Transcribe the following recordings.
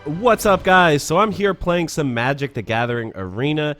What's up, guys? So I'm here playing some Magic the Gathering Arena.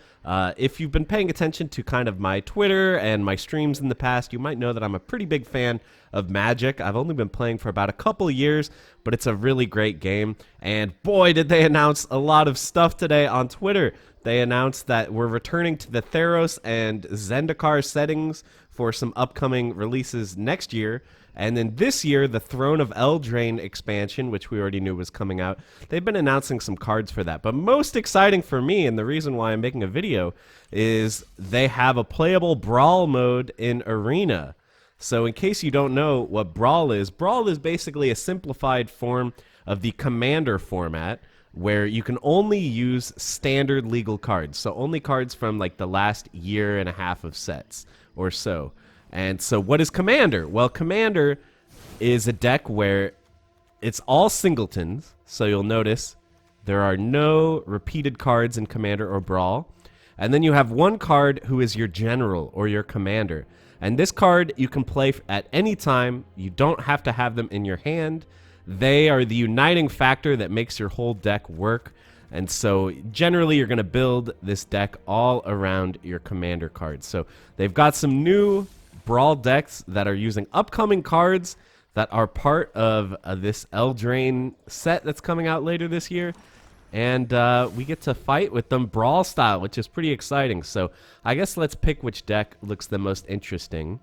If you've been paying attention to kind of my Twitter and my streams in the past, you might know that I'm a pretty big fan of Magic. I've only been playing for about a couple years, but it's a really great game. And boy, did they announce a lot of stuff today on Twitter. They announced that we're returning to the Theros and Zendikar settings for some upcoming releases next year. And then this year, the Throne of Eldraine expansion, which we already knew was coming out, they've been announcing some cards for that. But most exciting for me, and the reason why I'm making a video, is they have a playable Brawl mode in Arena. So in case you don't know what Brawl is basically a simplified form of the Commander format, where you can only use standard legal cards. So only cards from like the last year and a half of sets or so. And so what is Commander? Well, Commander is a deck where it's all singletons. So you'll notice there are no repeated cards in Commander or Brawl. And then you have one card who is your general or your commander. And this card you can play at any time. You don't have to have them in your hand. They are the uniting factor that makes your whole deck work. And so generally you're going to build this deck all around your commander cards. So they've got some new Brawl decks that are using upcoming cards that are part of this Eldraine set that's coming out later this year. And we get to fight with them Brawl style, which is pretty exciting. So I guess let's pick which deck looks the most interesting.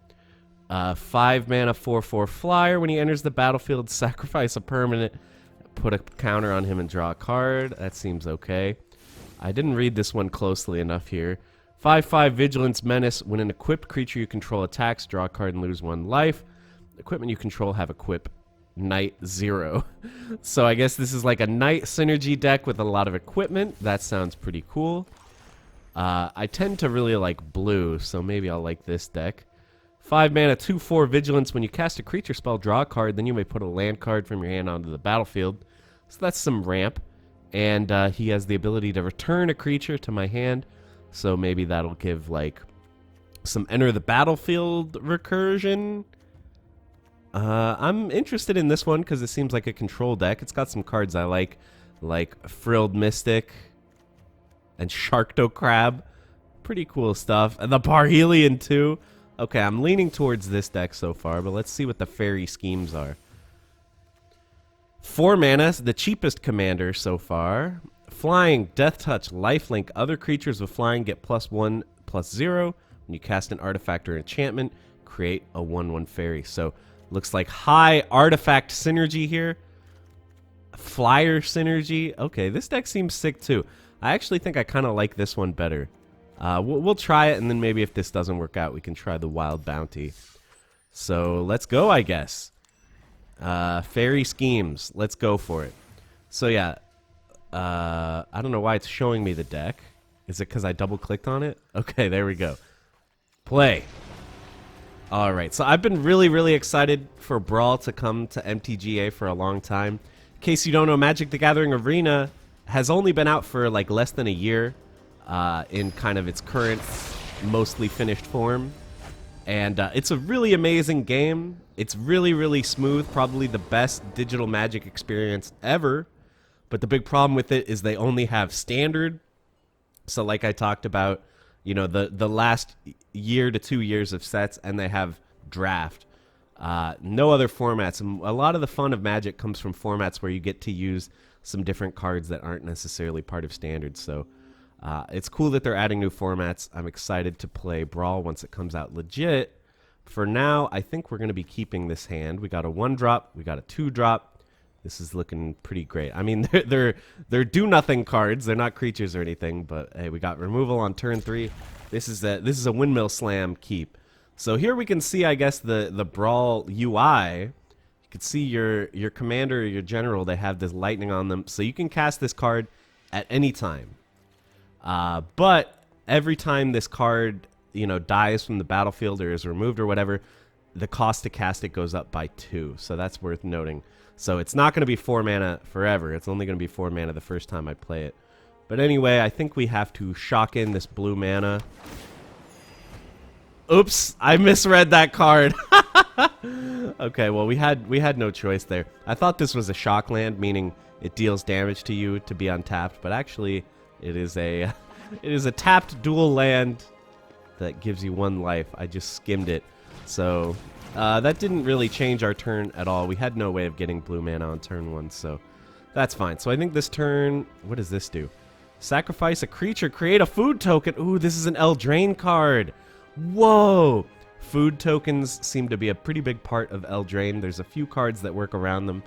5 mana 4/4 flyer. When he enters the battlefield, sacrifice a permanent, put a counter on him and draw a card. That seems okay. I didn't read this one closely enough here. 5/5 Vigilance Menace. When an equipped creature you control attacks, draw a card and lose 1 life. Equipment you control have equip Knight 0. So I guess this is like a Knight synergy deck with a lot of equipment. That sounds pretty cool. I tend to really like blue, so maybe I'll like this deck. 5 mana 2/4 Vigilance. When you cast a creature spell, draw a card, then you may put a land card from your hand onto the battlefield. So that's some ramp. And he has the ability to return a creature to my hand. So maybe that'll give, like, some enter the battlefield recursion. I'm interested in this one because it seems like a control deck. It's got some cards I like Frilled Mystic and Sharkdo Crab. Pretty cool stuff. And the Parhelion, too. Okay, I'm leaning towards this deck so far, but let's see what the fairy schemes are. 4 mana, the cheapest commander so far. Flying, Death Touch, Lifelink. Other creatures with flying get +1/+0. When you cast an artifact or enchantment, create a 1/1 fairy. So, looks like high artifact synergy here. Flyer synergy. Okay, this deck seems sick too. I actually think I kind of like this one better. We'll try it, and then maybe if this doesn't work out, we can try the Wild Bounty. So, let's go, I guess. Fairy schemes. Let's go for it. So, yeah. I don't know why it's showing me the deck. Is it because I double-clicked on it? Okay, there we go. Play. All right, so I've been really, really excited for Brawl to come to MTGA for a long time. In case you don't know, Magic the Gathering Arena has only been out for like less than a year in kind of its current, mostly finished form. And it's a really amazing game. It's really, really smooth. Probably the best digital Magic experience ever. But the big problem with it is they only have standard. So like I talked about, you know, the last year to 2 years of sets, and they have draft. No other formats. And a lot of the fun of Magic comes from formats where you get to use some different cards that aren't necessarily part of standard. So it's cool that they're adding new formats. I'm excited to play Brawl once it comes out legit. For now, I think we're going to be keeping this hand. We got a 1-drop. We got a 2-drop. This is looking pretty great. I mean, they're do-nothing cards. They're not creatures or anything, but hey, we got removal on turn 3. This is a Windmill Slam keep. So here we can see, I guess, the Brawl UI. You can see your commander or your general. They have this lightning on them, so you can cast this card at any time. But every time this card, you know, dies from the battlefield or is removed or whatever, the cost to cast it goes up by 2. So that's worth noting. So it's not going to be 4 mana forever. It's only going to be 4 mana the first time I play it. But anyway, I think we have to shock in this blue mana. Oops, I misread that card. Okay, well, we had no choice there. I thought this was a shock land, meaning it deals damage to you to be untapped, but actually it is a it is a tapped dual land that gives you 1 life. I just skimmed it. So that didn't really change our turn at all. We had no way of getting blue mana on turn 1, so that's fine. So I think this turn, what does this do? Sacrifice a creature, create a food token. Ooh, this is an Eldraine card. Whoa! Food tokens seem to be a pretty big part of Eldraine. There's a few cards that work around them.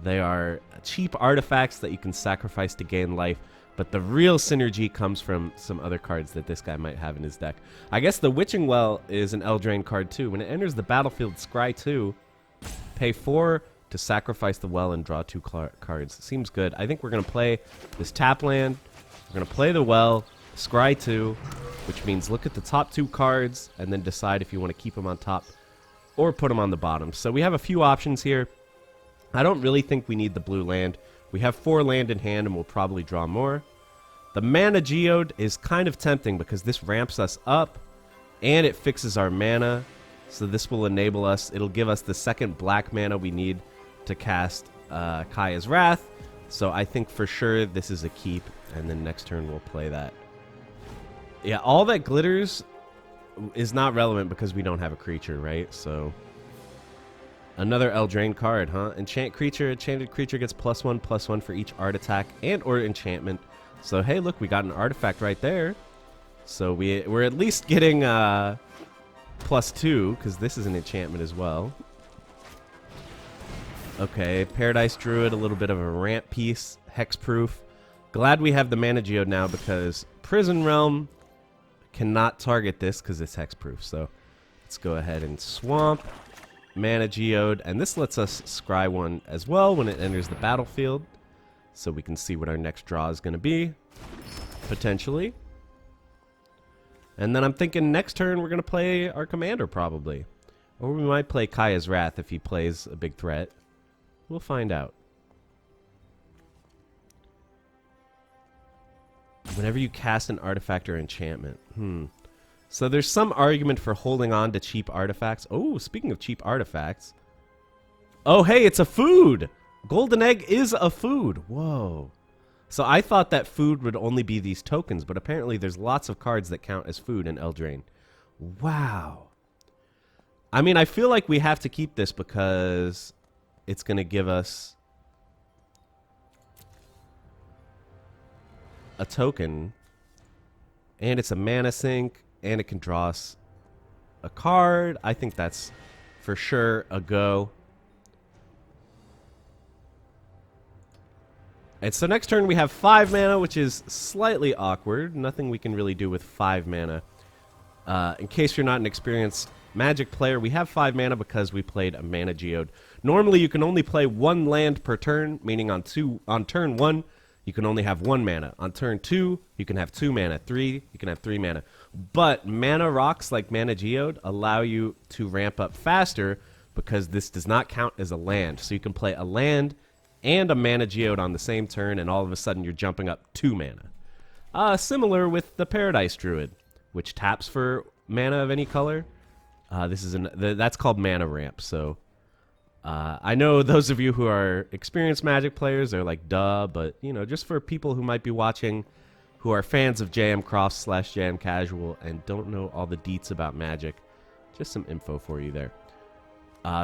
They are cheap artifacts that you can sacrifice to gain life, but the real synergy comes from some other cards that this guy might have in his deck. I guess the Witching Well is an Eldraine card too. When it enters the battlefield, scry 2, pay 4 to sacrifice the well and draw 2 cards. Seems good. I think we're going to play this tap land. We're going to play the well, scry 2, which means look at the top 2 cards and then decide if you want to keep them on top or put them on the bottom. So we have a few options here. I don't really think we need the blue land. We have 4 land in hand and we'll probably draw more. The Mana Geode is kind of tempting because this ramps us up and it fixes our mana. So this will enable us, it'll give us the 2nd black mana we need to cast Kaya's Wrath. So I think for sure this is a keep, and then next turn we'll play that. Yeah, all that glitters is not relevant because we don't have a creature, right? So another Eldraine card, huh? Enchant creature. Enchanted creature gets +1/+1 for each art attack and or enchantment. So hey, look, we got an artifact right there. So we're at least getting +2 because this is an enchantment as well. Okay, Paradise Druid, a little bit of a ramp piece, hexproof. Glad we have the Mana Geode now because Prison Realm cannot target this because it's hexproof. So let's go ahead and swamp Mana Geode, and this lets us scry 1 as well when it enters the battlefield, so we can see what our next draw is going to be, potentially. And then I'm thinking next turn we're going to play our commander probably, or we might play Kaya's Wrath if he plays a big threat. We'll find out. Whenever you cast an artifact or enchantment. So there's some argument for holding on to cheap artifacts. Oh, speaking of cheap artifacts. Oh, hey, it's a food. Golden Egg is a food. Whoa. So I thought that food would only be these tokens, but apparently there's lots of cards that count as food in Eldraine. Wow. I mean, I feel like we have to keep this because it's going to give us a token, and it's a mana sink, and it can draw us a card. I think that's for sure a go. And so next turn we have 5 mana, which is slightly awkward. Nothing we can really do with 5 mana. In case you're not an experienced Magic player, we have 5 mana because we played a Mana Geode. Normally you can only play 1 land per turn, meaning on turn 1 you can only have 1 mana. On turn 2 you can have 2 mana. 3 you can have 3 mana. But mana rocks like Mana Geode allow you to ramp up faster because this does not count as a land. So you can play a land and a Mana Geode on the same turn, and all of a sudden you're jumping up 2 mana. Similar with the Paradise Druid, which taps for mana of any color. That's called mana ramp. So I know those of you who are experienced Magic players are like, duh, but you know, just for people who might be watching who are fans of JM Cross / JM Casual and don't know all the deets about Magic, just some info for you there.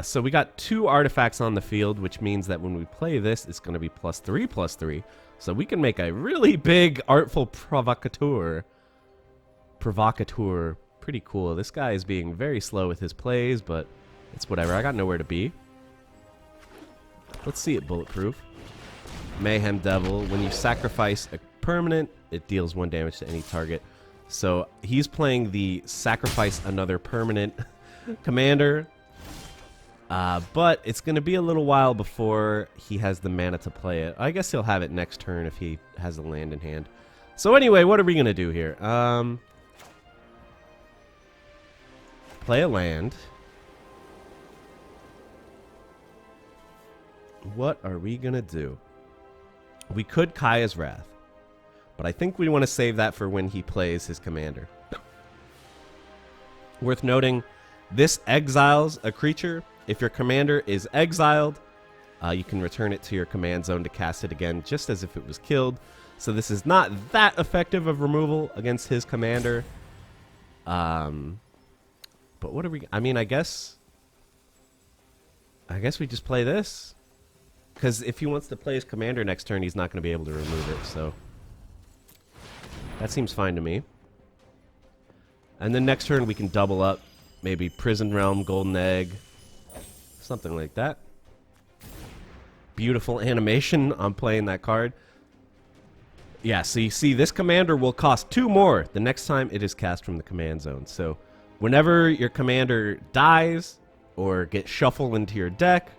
So we got 2 artifacts on the field, which means that when we play this, it's going to be +3/+3. So we can make a really big Artful Provocateur. Pretty cool. This guy is being very slow with his plays, but it's whatever. I got nowhere to be. Let's see it bulletproof. Mayhem Devil. When you sacrifice a permanent, it deals 1 damage to any target. So he's playing the sacrifice another permanent commander. But it's going to be a little while before he has the mana to play it. I guess he'll have it next turn if he has a land in hand. So anyway, what are we going to do here? Play a land. What are we going to do? We could Kaya's Wrath, but I think we want to save that for when he plays his commander. Worth noting, this exiles a creature. If your commander is exiled, You can return it to your command zone to cast it again, just as if it was killed. So this is not that effective of removal against his commander. But what are we... I mean, I guess we just play this. Because if he wants to play his commander next turn, he's not going to be able to remove it, so... That seems fine to me. And then next turn we can double up. Maybe Prison Realm, Golden Egg. Something like that. Beautiful animation on playing that card. Yeah, so you see this commander will cost 2 more the next time it is cast from the command zone. So whenever your commander dies or gets shuffled into your deck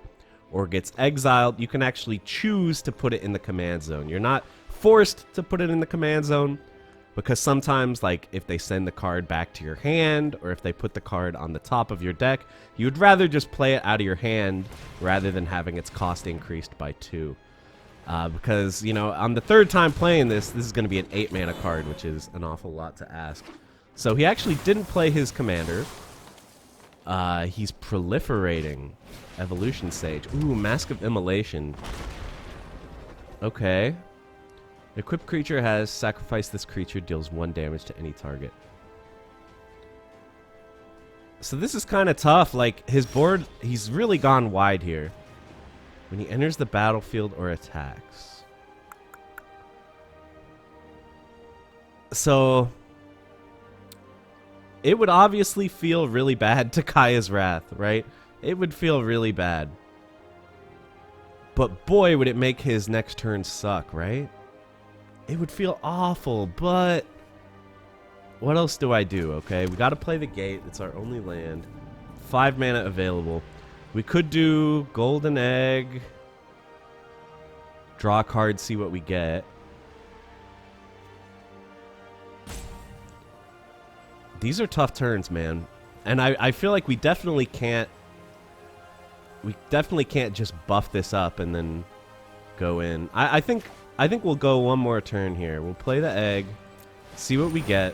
or gets exiled, you can actually choose to put it in the command zone. You're not forced to put it in the command zone, because sometimes, like, if they send the card back to your hand, or if they put the card on the top of your deck, you would rather just play it out of your hand rather than having its cost increased by 2. Because, you know, on the 3rd time playing this is going to be an 8-mana card, which is an awful lot to ask. So he actually didn't play his commander. He's proliferating. Evolution Sage. Ooh, Mask of Immolation. Okay. Equipped creature has sacrificed this creature, deals 1 damage to any target. So this is kind of tough. Like, his board, he's really gone wide here. When he enters the battlefield or attacks. So, it would obviously feel really bad to Kaya's Wrath, right? It would feel really bad. But boy, would it make his next turn suck, right? It would feel awful, but what else do I do, okay? We got to play the gate. It's our only land. 5 mana available. We could do Golden Egg. Draw a card, see what we get. These are tough turns, man. And I feel like we definitely can't... We definitely can't just buff this up and then go in. I think we'll go one more turn here. We'll play the egg, see what we get.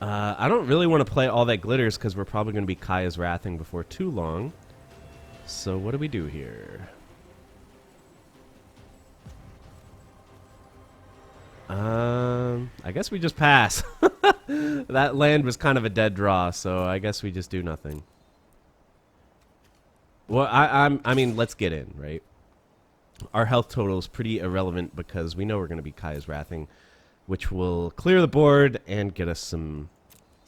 I don't really want to play all that glitters because we're probably going to be Kaya's Wrathing before too long. So what do we do here? I guess we just pass. That land was kind of a dead draw, so I guess we just do nothing. Well, I mean, let's get in, right? Our health total is pretty irrelevant because we know we're going to be Kaya's Wrathing, which will clear the board and get us some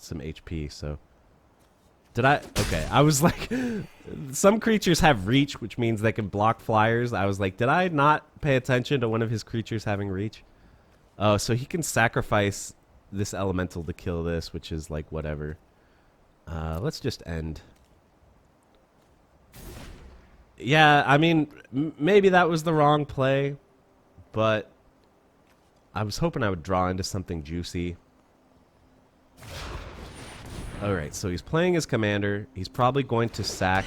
HP. So, did I? Okay, I was like, some creatures have reach, which means they can block flyers. I was like, did I not pay attention to one of his creatures having reach? Oh, so he can sacrifice this elemental to kill this, which is like whatever. Let's just end. Yeah, I mean, maybe that was the wrong play, but I was hoping I would draw into something juicy. Alright, so he's playing his commander. He's probably going to sack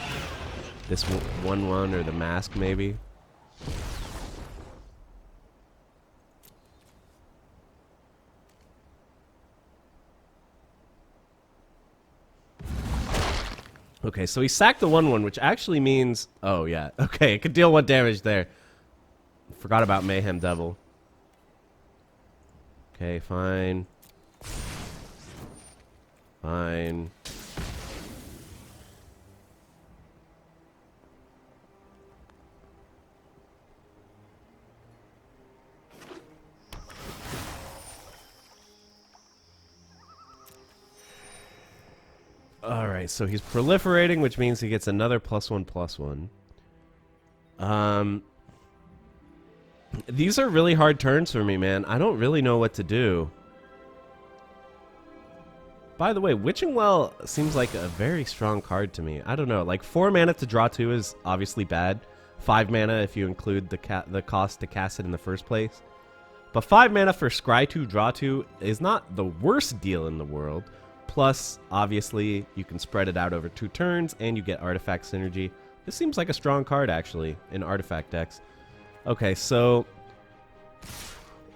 this 1/1 or the mask, maybe. Okay, so he sacked the 1/1, which actually means... Oh, yeah. Okay, it could deal 1 damage there. Forgot about Mayhem Devil. Okay, fine. Fine. Alright, so he's proliferating, which means he gets another +1/+1. These are really hard turns for me, man. I don't really know what to do. By the way, Witching Well seems like a very strong card to me. I don't know. Like, 4 mana to draw 2 is obviously bad. 5 mana if you include the cost to cast it in the first place. But 5 mana for Scry 2, Draw 2 is not the worst deal in the world. Plus, obviously, you can spread it out over 2 turns, and you get Artifact Synergy. This seems like a strong card, actually, in Artifact decks. Okay, so...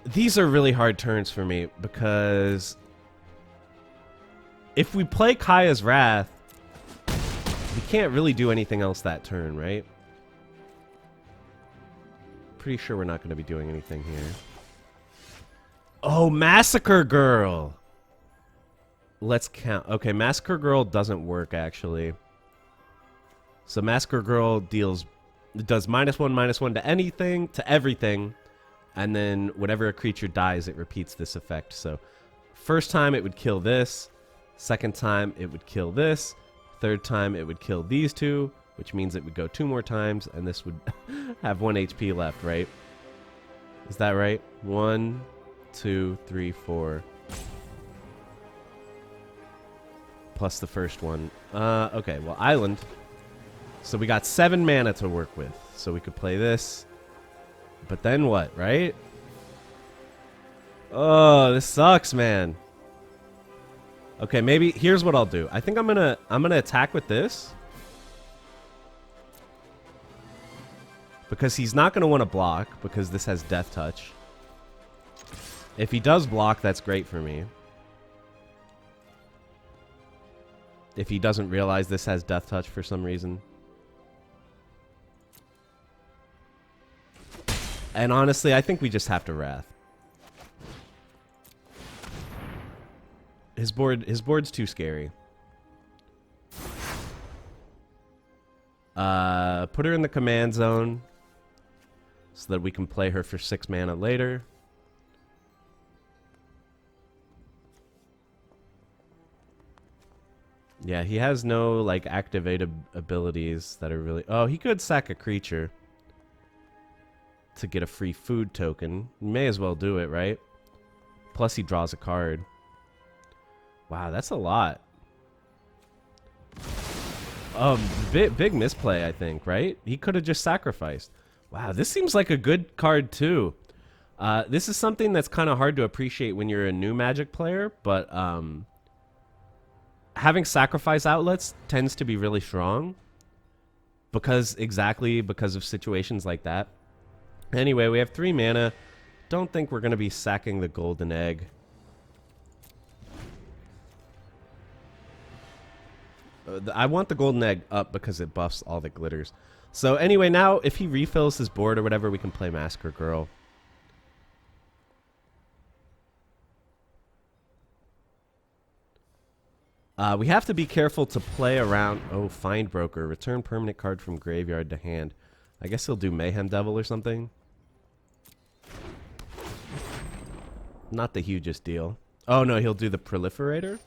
These are really hard turns for me because if we play Kaya's Wrath, we can't really do anything else that turn, right? Pretty sure we're not going to be doing anything here. Oh, Massacre Girl! Let's count. Okay, Massacre Girl doesn't work, actually. So Massacre Girl does -1/-1 to anything, to everything. And then whenever a creature dies, it repeats this effect. So first time it would kill this. Second time it would kill this. Third time it would kill these two, which means it would go 2 more times, and this would have 1 HP left, right? Is that right? 1, 2, 3, 4. Plus the first one. Okay, well, Island. So we got 7 mana to work with. So we could play this. But then what, right? Oh, this sucks, man. Okay, maybe here's what I'll do. I think I'm gonna attack with this. Because he's not gonna want to block, because this has Death Touch. If he does block, that's great for me. If he doesn't realize this has Death Touch for some reason. And honestly, I think we just have to Wrath. His board's too scary. Put her in the command zone so that we can play her for 6 mana later. Yeah, he has no like activated abilities that are really... Oh, he could sack a creature to get a free food token. May as well do it, right? Plus he draws a card. Wow, that's a lot. Big misplay, I think, right? He could have just sacrificed. Wow, this seems like a good card too. This is something that's kind of hard to appreciate when you're a new Magic player, but having sacrifice outlets tends to be really strong because of situations like that. Anyway, we have 3 mana. Don't think we're going to be sacking the golden egg. I want the golden egg up because it buffs all the glitters. So anyway, now if he refills his board or whatever, we can play Massacre Girl. We have to be careful to play around... Oh, Find Broker. Return permanent card from graveyard to hand. I guess he'll do Mayhem Devil or something. Not the hugest deal. Oh, no, he'll do the Proliferator?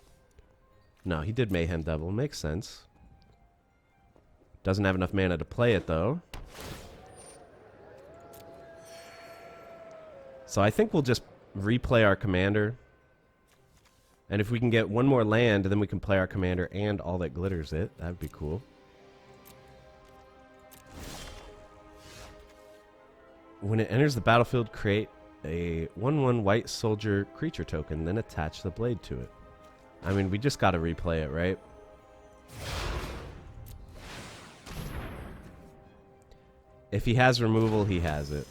No, he did Mayhem Devil. Makes sense. Doesn't have enough mana to play it, though. So I think we'll just replay our commander. And if we can get 1 more land, then we can play our commander and all that glitters it. That'd be cool. When it enters the battlefield, create a 1/1 white soldier creature token, then attach the blade to it. I mean, we just gotta replay it, right? If he has removal, he has it.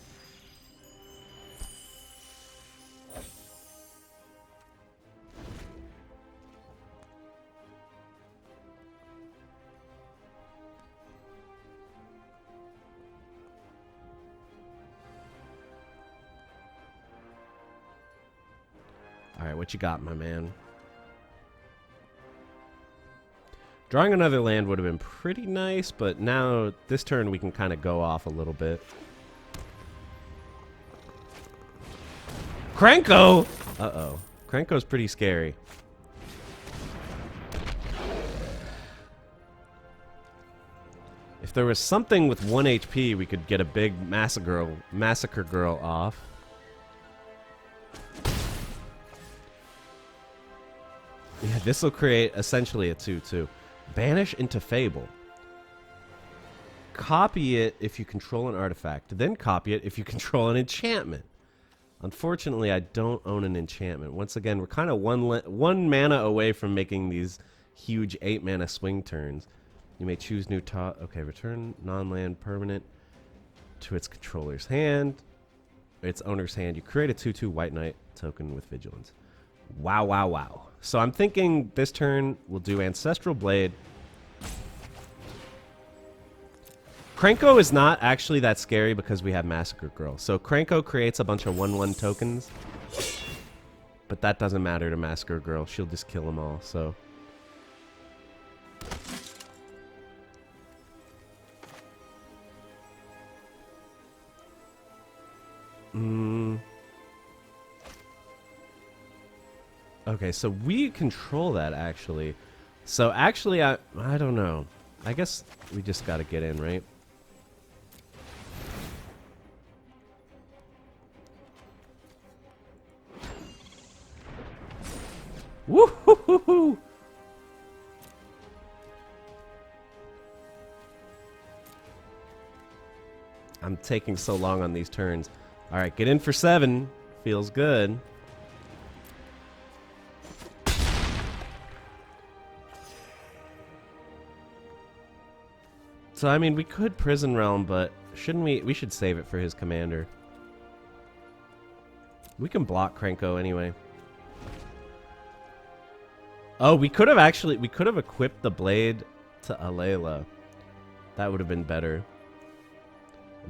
Alright, what you got, my man? Drawing another land would have been pretty nice, but now this turn we can kind of go off a little bit. Krenko! Uh-oh. Krenko's pretty scary. If there was something with 1 HP, we could get a big Massacre Girl off. Yeah, this will create essentially a 2/2. Banish into Fable. Copy it if you control an artifact. Then copy it if you control an enchantment. Unfortunately, I don't own an enchantment. Once again, we're kind of one mana away from making these huge 8 mana swing turns. You may choose new top. Okay, return non-land permanent to its controller's hand. its owner's hand, you create a 2/2 White Knight token with Vigilance. Wow, wow, wow. So I'm thinking this turn we'll do Ancestral Blade. Krenko is not actually that scary because we have Massacre Girl. So Krenko creates a bunch of 1/1 tokens. But that doesn't matter to Massacre Girl. She'll just kill them all, so... Okay, so we control that, actually. So, actually, I don't know. I guess we just gotta get in, right? Woo-hoo-hoo-hoo! I'm taking so long on these turns. Alright, get in for 7. Feels good. So, I mean, we could Prison Realm, but shouldn't we? We should save it for his commander. We can block Krenko anyway. Oh, we could have actually... We could have equipped the blade to Alayla. That would have been better.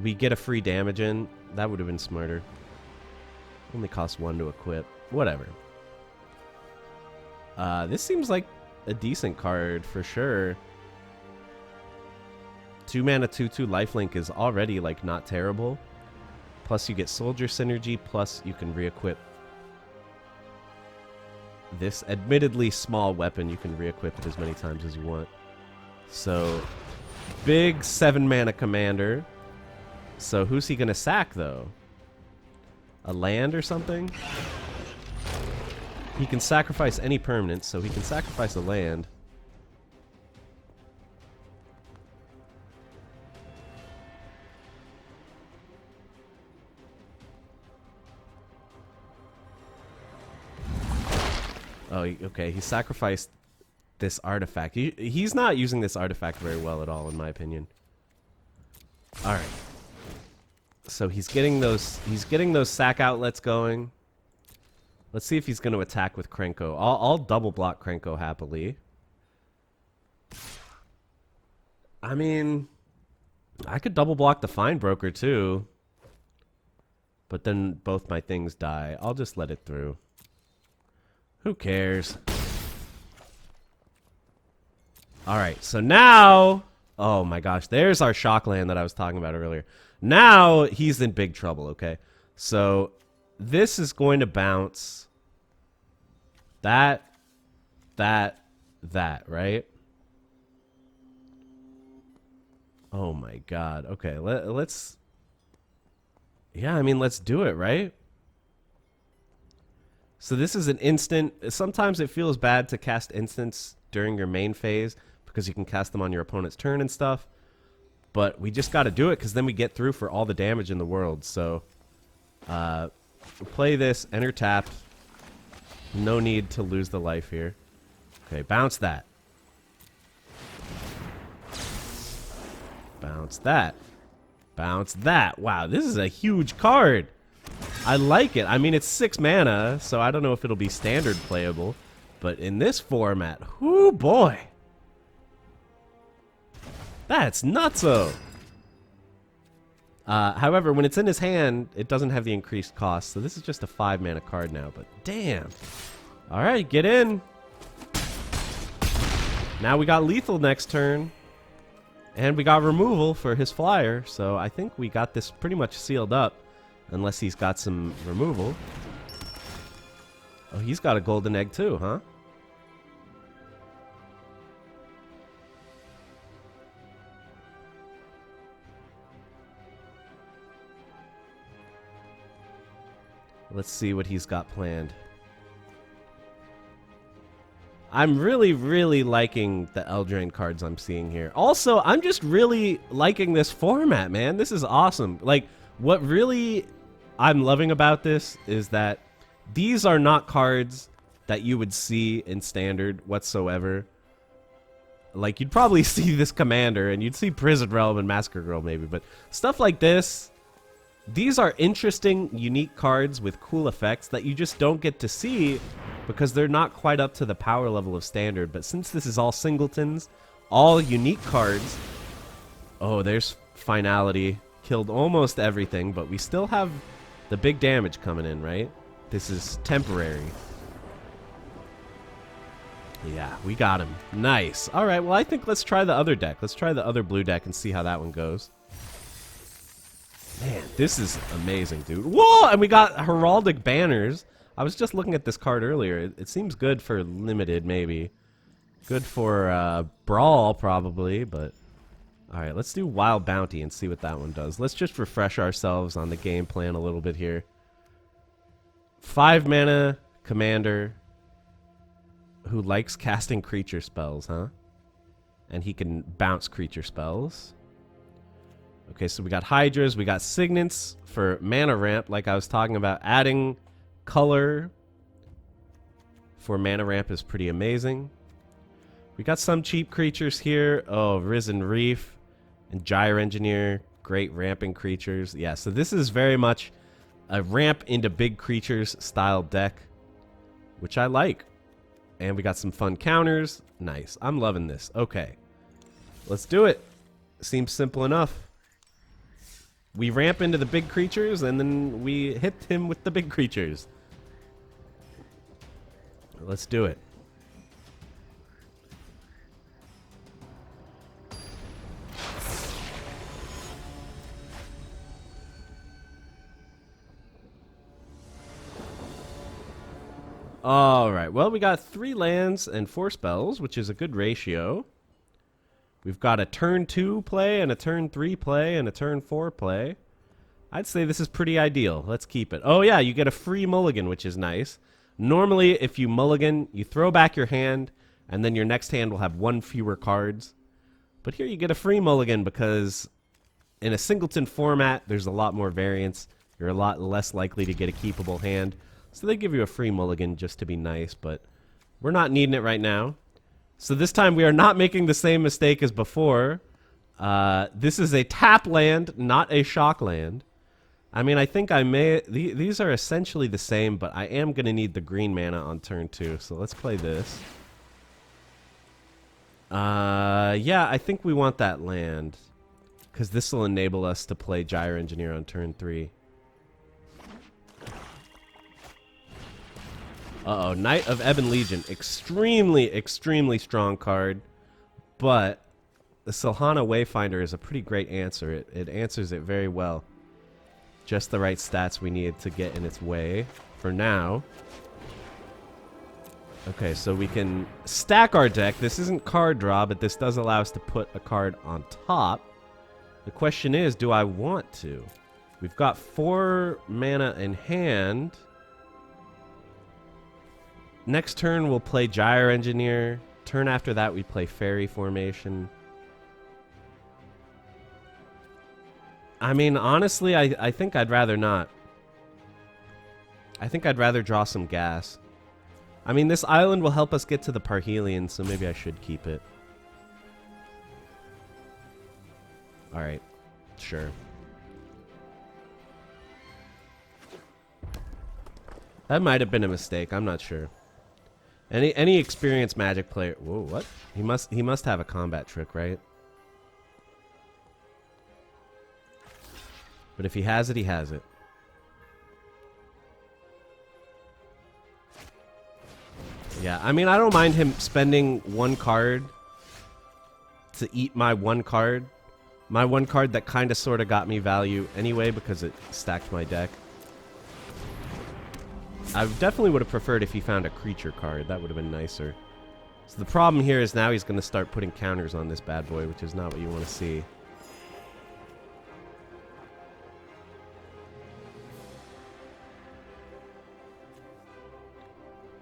We get a free damage in. That would have been smarter. Only costs 1 to equip. Whatever. This seems like a decent card for sure. 2 mana 2/2 lifelink is already like not terrible. Plus you get soldier synergy, plus you can re-equip this admittedly small weapon. You can re-equip it as many times as you want. So big 7 mana commander. So who's he gonna sack though? A land or something? He can sacrifice any permanent, so he can sacrifice a land. Oh, okay. He sacrificed this artifact. He's not using this artifact very well at all, in my opinion. All right. So he's getting those sack outlets going. Let's see if he's going to attack with Krenko. I'll double block Krenko happily. I mean, I could double block the Fine Broker too. But then both my things die. I'll just let it through. Who cares? Alright, so now... Oh my gosh, there's our Shockland that I was talking about earlier. Now he's in big trouble, okay? So this is going to bounce that, right? Oh my god. Okay, let's... Yeah, I mean, let's do it, right? So this is an instant. Sometimes it feels bad to cast instants during your main phase because you can cast them on your opponent's turn and stuff. But we just got to do it because then we get through for all the damage in the world. So we'll play this, enter tapped. No need to lose the life here. Okay, bounce that. Bounce that. Bounce that. Wow, this is a huge card. I like it. I mean, it's 6 mana, so I don't know if it'll be standard playable. But in this format, whoo boy. That's nutso. However, when it's in his hand, it doesn't have the increased cost. So this is just a 5 mana card now, but damn. All right, get in. Now we got lethal next turn. And we got removal for his flyer. So I think we got this pretty much sealed up. Unless he's got some removal. Oh, he's got a golden egg too, huh? Let's see what he's got planned. I'm really, really liking the Eldraine cards I'm seeing here. Also, I'm just really liking this format, man. This is awesome. Like, what really I'm loving about this is that these are not cards that you would see in standard whatsoever. Like, you'd probably see this commander and you'd see Prison Realm and Massacre Girl maybe, but stuff like this, These are interesting, unique cards with cool effects that you just don't get to see because they're not quite up to the power level of Standard. But since this is all singletons, all unique cards... Oh, there's Finality. Killed almost everything, but we still have the big damage coming in, right? This is temporary. Yeah, we got him. Nice. All right, well, I think let's try the other deck. Let's try the other blue deck and see how that one goes. Man, this is amazing, dude. Whoa! And we got Heraldic Banners. I was just looking at this card earlier. It seems good for Limited, maybe. Good for Brawl, probably, but... Alright, let's do Wild Bounty and see what that one does. Let's just refresh ourselves on the game plan a little bit here. 5 mana commander who likes casting creature spells, huh? And he can bounce creature spells. Okay, so we got Hydras, we got Signets for mana ramp, like I was talking about. Adding color for mana ramp is pretty amazing. We got some cheap creatures here. Oh, Risen Reef and Gyre Engineer, great ramping creatures. Yeah, so this is very much a ramp into big creatures style deck, which I like. And we got some fun counters. Nice. I'm loving this. Okay. Let's do it. Seems simple enough. We ramp into the big creatures, and then we hit him with the big creatures. Let's do it. Alright, well, we got 3 lands and 4 spells, which is a good ratio. We've got a turn 2 play, and a turn 3 play, and a turn 4 play. I'd say this is pretty ideal. Let's keep it. Oh yeah, you get a free mulligan, which is nice. Normally, if you mulligan, you throw back your hand, and then your next hand will have 1 fewer cards. But here you get a free mulligan because in a singleton format, there's a lot more variance. You're a lot less likely to get a keepable hand. So they give you a free mulligan just to be nice, but we're not needing it right now. So this time we are not making the same mistake as before. This is a tap land, not a shock land. I mean, I think I may... These are essentially the same, but I am going to need the green mana on turn 2. So let's play this. Yeah, I think we want that land, because this will enable us to play Gyre Engineer on turn 3. Uh-oh, Knight of Ebon Legion. Extremely, extremely strong card. But the Silhana Wayfinder is a pretty great answer. It answers it very well. Just the right stats we need to get in its way for now. Okay, so we can stack our deck. This isn't card draw, but this does allow us to put a card on top. The question is, do I want to? We've got 4 mana in hand. Next turn, we'll play Gyre Engineer. Turn after that, we play Fairy Formation. I mean, honestly, I think I'd rather not. I think I'd rather draw some gas. I mean, this island will help us get to the Parhelion, so maybe I should keep it. Alright, sure. That might have been a mistake, I'm not sure. Any experienced Magic player... Whoa, what? He must have a combat trick, right? But if he has it, he has it. Yeah, I mean, I don't mind him spending 1 card to eat my 1 card. My 1 card that kind of sort of got me value anyway because it stacked my deck. I definitely would have preferred if he found a creature card. That would have been nicer. So the problem here is now he's going to start putting counters on this bad boy, which is not what you want to see.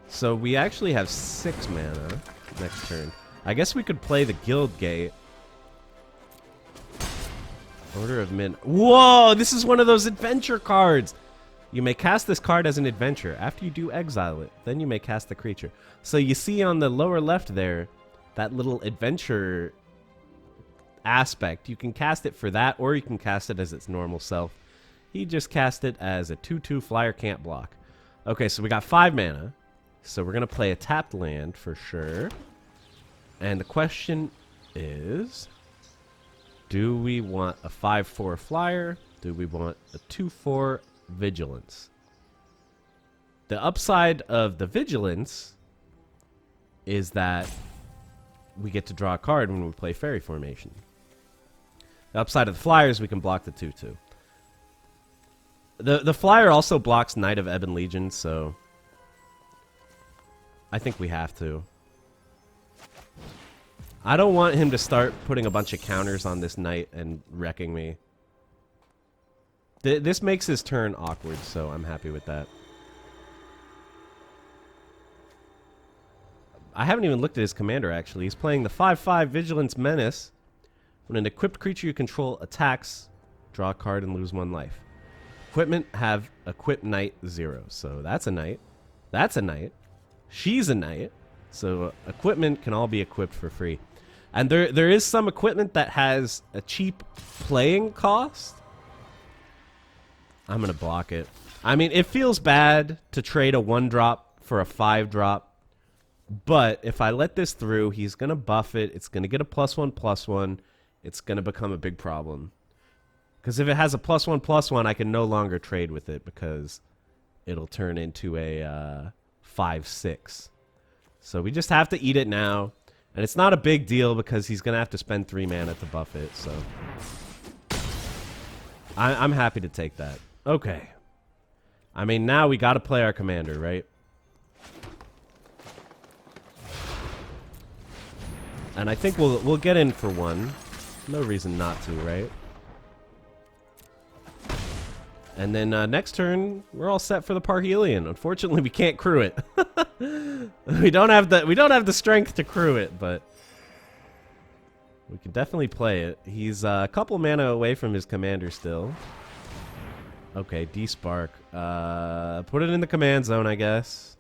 So we actually have 6 mana next turn. I guess we could play the Guild Gate. Order of Min. Whoa! This is one of those adventure cards! You may cast this card as an adventure. After you do exile it, then you may cast the creature. So you see on the lower left there, that little adventure aspect. You can cast it for that, or you can cast it as its normal self. He just cast it as a 2/2 flyer, can't block. Okay, so we got 5 mana. So we're going to play a tapped land for sure. And the question is, do we want a 5/4 flyer? Do we want a 2/4 vigilance? The upside of the vigilance is that we get to draw a card when we play fairy formation. The upside of the flyers, we can block the 2/2. The flyer also blocks Knight of Ebon Legion, so I think we have to. I don't want him to start putting a bunch of counters on this knight and wrecking me. This makes his turn awkward, so I'm happy with that. I haven't even looked at his commander, actually. He's playing the 5/5 Vigilance Menace. When an equipped creature you control attacks, draw a card and lose 1 life. Equipment have equipped knight 0. So that's a knight. That's a knight. She's a knight. So equipment can all be equipped for free. And there is some equipment that has a cheap playing cost. I'm going to block it. I mean, it feels bad to trade a 1-drop for a 5-drop. But if I let this through, he's going to buff it. It's going to get a +1/+1. It's going to become a big problem. Because if it has a +1/+1, I can no longer trade with it because it'll turn into a 5/6. So we just have to eat it now. And it's not a big deal because he's going to have to spend 3 mana to buff it. So I'm happy to take that. Okay. I mean, now we got to play our commander, right? And I think we'll get in for 1. No reason not to, right? And then next turn, we're all set for the Parhelion. Unfortunately, we can't crew it. we don't have the strength to crew it, but we can definitely play it. He's a couple mana away from his commander still. Okay, D-Spark. Put it in the command zone, I guess.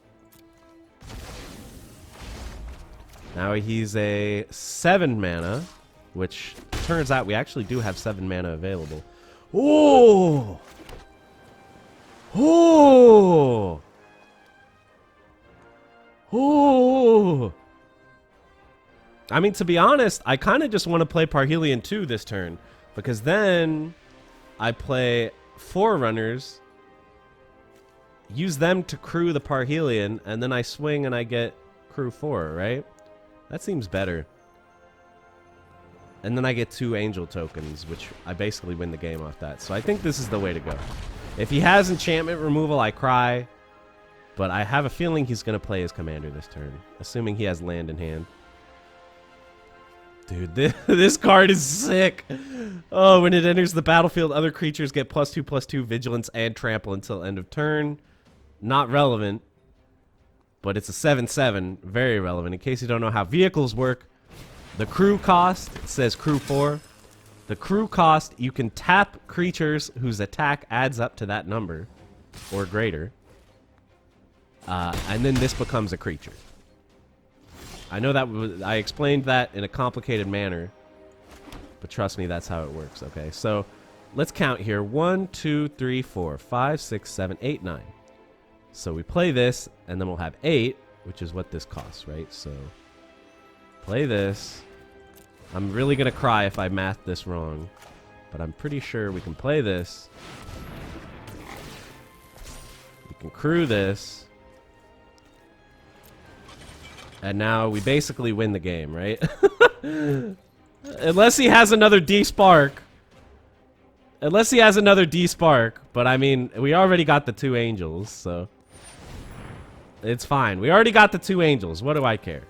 Now he's a 7 mana, which turns out we actually do have 7 mana available. Ooh! Ooh! Ooh! I mean, to be honest, I kind of just want to play Parhelion 2 this turn, because then I play Forerunners, use them to crew the Parhelion, and then I swing and I get crew 4, right? That seems better. And then I get 2 angel tokens, which I basically win the game off that. So I think this is the way to go. If he has enchantment removal, I cry. But I have a feeling he's going to play his commander this turn, assuming he has land in hand. Dude, this card is sick. Oh, when it enters the battlefield, other creatures get +2/+2 vigilance and trample until end of turn. Not relevant, but it's a 7/7. Very relevant. In case you don't know how vehicles work, the crew cost, it says crew 4. The crew cost, you can tap creatures whose attack adds up to that number or greater. And then this becomes a creature. I know that I explained that in a complicated manner, but trust me, that's how it works. Okay, so let's count here. 1, 2, 3, 4, 5, 6, 7, 8, 9. So we play this, and then we'll have 8, which is what this costs, right? So play this. I'm really going to cry if I math this wrong, but I'm pretty sure we can play this. We can crew this. And now we basically win the game, right? Unless he has another D-Spark. Unless he has another D-Spark. But I mean, we already got the 2 angels, so it's fine. We already got the 2 angels. What do I care?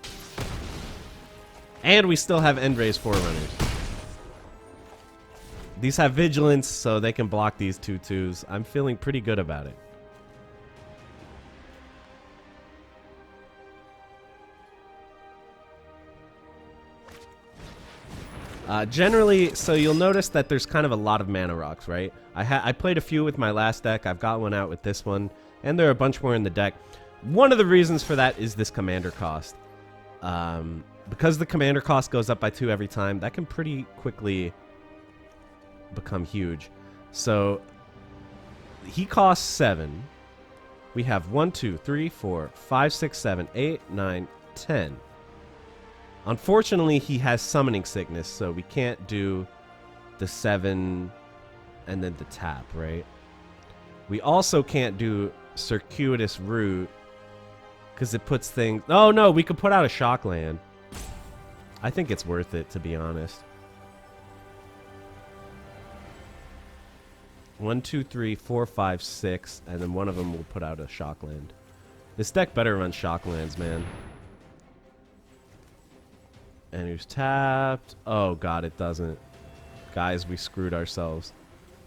And we still have Endray's Forerunners. These have Vigilance, so they can block these 2/2s. I'm feeling pretty good about it. Generally, so you'll notice that there's kind of a lot of mana rocks, right? I played a few with my last deck. I've got one out with this one, and there are a bunch more in the deck. One of the reasons for that is this commander cost. Because the commander cost goes up by 2 every time, that can pretty quickly become huge. So he costs 7. We have 1, 2, 3, 4, 5, 6, 7, 8, 9, 10. Unfortunately, he has summoning sickness, so we can't do the 7 and then the tap, right? We also can't do circuitous route because it puts things... Oh, no, we could put out a shock land. I think it's worth it, to be honest. 1, 2, 3, 4, 5, 6, and then one of them will put out a shock land. This deck better run shock lands, man. And who's tapped? Oh, God, it doesn't. Guys, we screwed ourselves.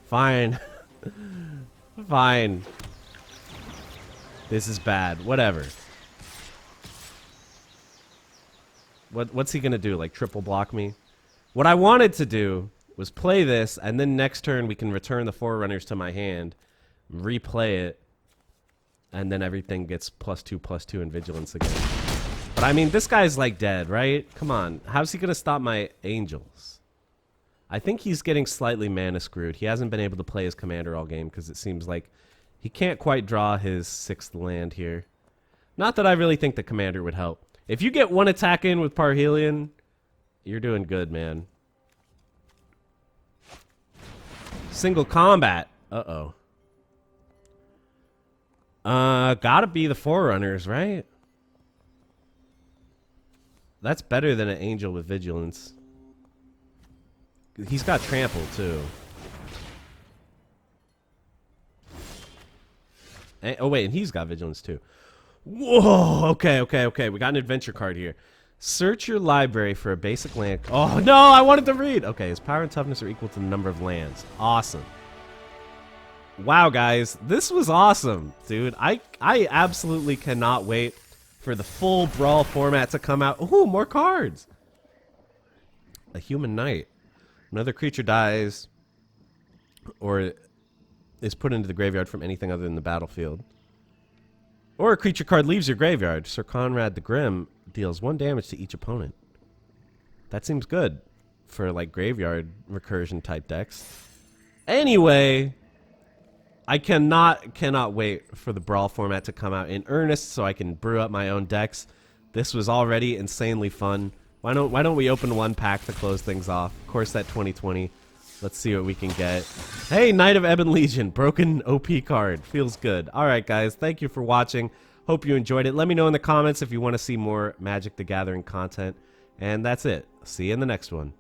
Fine. Fine. This is bad. Whatever. What's he gonna do? Like triple block me? What I wanted to do was play this, and then next turn we can return the Forerunners to my hand, replay it, and then everything gets +2/+2 in Vigilance again. But I mean, this guy's like dead, right? Come on. How's he gonna stop my Angels? I think he's getting slightly mana screwed. He hasn't been able to play his commander all game because it seems like he can't quite draw his 6th land here. Not that I really think the commander would help. If you get 1 attack in with Parhelion, you're doing good, man. Single combat. Uh-oh. Gotta be the Forerunners, right? That's better than an Angel with Vigilance. He's got trample, too. And, oh, wait, and he's got Vigilance, too. Whoa! Okay. We got an adventure card here. Search your library for a basic land... Oh, no! I wanted to read! Okay, his power and toughness are equal to the number of lands. Awesome. Wow, guys. This was awesome, dude. I absolutely cannot wait for the full Brawl format to come out. Ooh, more cards! A Human Knight. Another creature dies or is put into the graveyard from anything other than the battlefield. Or a creature card leaves your graveyard. Sir Conrad the Grim deals 1 damage to each opponent. That seems good for like graveyard recursion type decks. Anyway, I cannot wait for the Brawl format to come out in earnest so I can brew up my own decks. This was already insanely fun. Why don't we open 1 pack to close things off? Of course, that 2020. Let's see what we can get. Hey, Knight of Ebon Legion. Broken OP card. Feels good. All right, guys. Thank you for watching. Hope you enjoyed it. Let me know in the comments if you want to see more Magic the Gathering content. And that's it. See you in the next one.